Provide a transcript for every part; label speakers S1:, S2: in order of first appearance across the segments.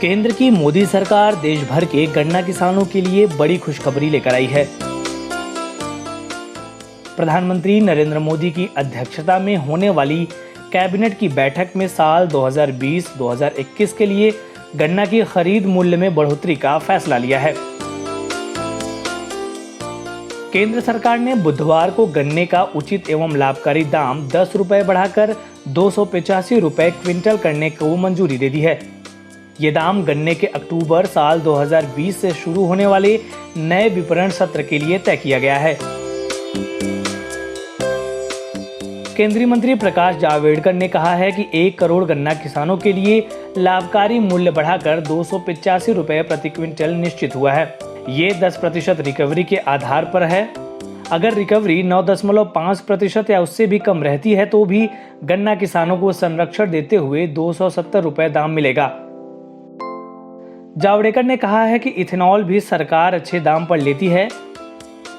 S1: केंद्र की मोदी सरकार देश भर के गन्ना किसानों के लिए बड़ी खुशखबरी लेकर आई है। प्रधानमंत्री नरेंद्र मोदी की अध्यक्षता में होने वाली कैबिनेट की बैठक में साल 2020-2021 के लिए गन्ना की खरीद मूल्य में बढ़ोतरी का फैसला लिया है। केंद्र सरकार ने बुधवार को गन्ने का उचित एवं लाभकारी दाम 10 रुपए बढ़ाकर 285 रुपए क्विंटल करने को मंजूरी दे दी है। ये दाम गन्ने के अक्टूबर साल 2020 से शुरू होने वाले नए विपणन सत्र के लिए तय किया गया है। केंद्रीय मंत्री प्रकाश जावड़ेकर ने कहा है कि 1 करोड़ गन्ना किसानों के लिए लाभकारी मूल्य बढ़ाकर 285 रुपए प्रति क्विंटल निश्चित हुआ है। ये 10% रिकवरी के आधार पर है। अगर रिकवरी 9.5% या उससे भी कम रहती है तो भी गन्ना किसानों को संरक्षण देते हुए 270 रुपए दाम मिलेगा। जावड़ेकर ने कहा है कि इथेनॉल भी सरकार अच्छे दाम पर लेती है।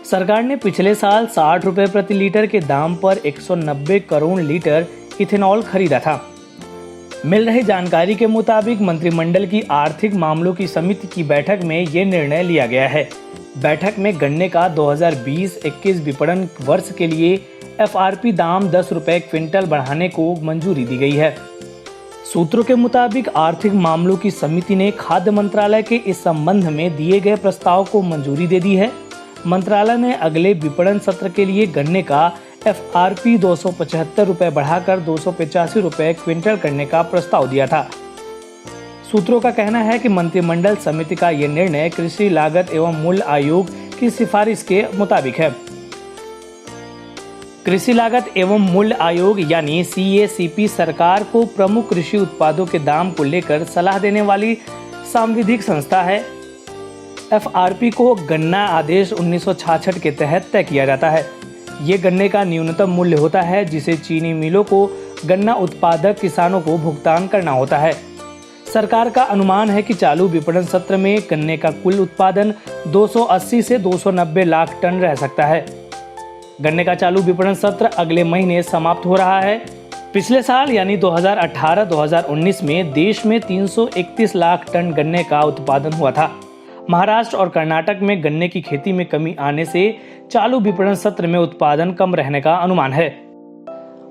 S1: सरकार ने पिछले साल 60 रुपए प्रति लीटर के दाम पर 190 करोड़ लीटर इथेनॉल खरीदा था। मिल रही जानकारी के मुताबिक मंत्रिमंडल की आर्थिक मामलों की समिति की बैठक में ये निर्णय लिया गया है। बैठक में गन्ने का 2020-21 विपणन वर्ष के लिए FRP दाम 10 रुपए क्विंटल बढ़ाने को मंजूरी दी गई है। सूत्रों के मुताबिक आर्थिक मामलों की समिति ने खाद्य मंत्रालय के इस संबंध में दिए गए प्रस्ताव को मंजूरी दे दी है। मंत्रालय ने अगले विपणन सत्र के लिए गन्ने का FRP 275 रुपए बढ़ाकर 285 रुपए क्विंटल करने का प्रस्ताव दिया था। सूत्रों का कहना है कि मंत्रिमंडल समिति का यह निर्णय कृषि लागत एवं मूल्य आयोग की सिफारिश के मुताबिक है। कृषि लागत एवं मूल्य आयोग यानी CACP सरकार को प्रमुख कृषि उत्पादों के दाम को लेकर सलाह देने वाली सांविधिक संस्था है। FRP को गन्ना आदेश 1966 के तहत तय किया जाता है। ये गन्ने का न्यूनतम मूल्य होता है जिसे चीनी मिलों को गन्ना उत्पादक किसानों को भुगतान करना होता है। सरकार का अनुमान है कि चालू विपणन सत्र में गन्ने का कुल उत्पादन 280 से 290 लाख टन रह सकता है। गन्ने का चालू विपणन सत्र अगले महीने समाप्त हो रहा है। पिछले साल यानी 2018-2019 में देश में 331 लाख टन गन्ने का उत्पादन हुआ था। महाराष्ट्र और कर्नाटक में गन्ने की खेती में कमी आने से चालू विपणन सत्र में उत्पादन कम रहने का अनुमान है।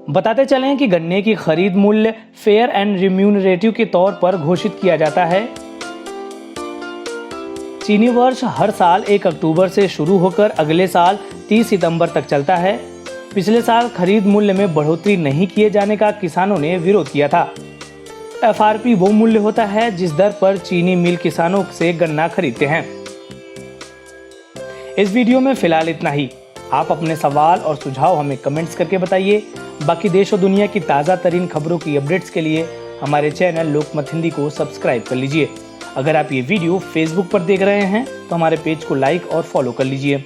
S1: बताते चलें कि गन्ने की खरीद मूल्य फेयर एंड रिम्यूनरेटिव के तौर पर घोषित किया जाता है। चीनी वर्ष हर साल 1 अक्टूबर से शुरू होकर अगले साल 30 सितंबर तक चलता है। पिछले साल खरीद मूल्य में बढ़ोतरी नहीं किए जाने का किसानों ने विरोध किया था। FRP वो मूल्य होता है जिस दर पर चीनी मिल किसानों से गन्ना खरीदते हैं। इस वीडियो में फिलहाल इतना ही। आप अपने सवाल और सुझाव हमें कमेंट्स करके बताइए। बाकी देश और दुनिया की ताज़ा तरीन खबरों की अपडेट्स के लिए हमारे चैनल लोकमत हिंदी को सब्सक्राइब कर लीजिए। अगर आप ये वीडियो फेसबुक पर देख रहे हैं तो हमारे पेज को लाइक और फॉलो कर लीजिए।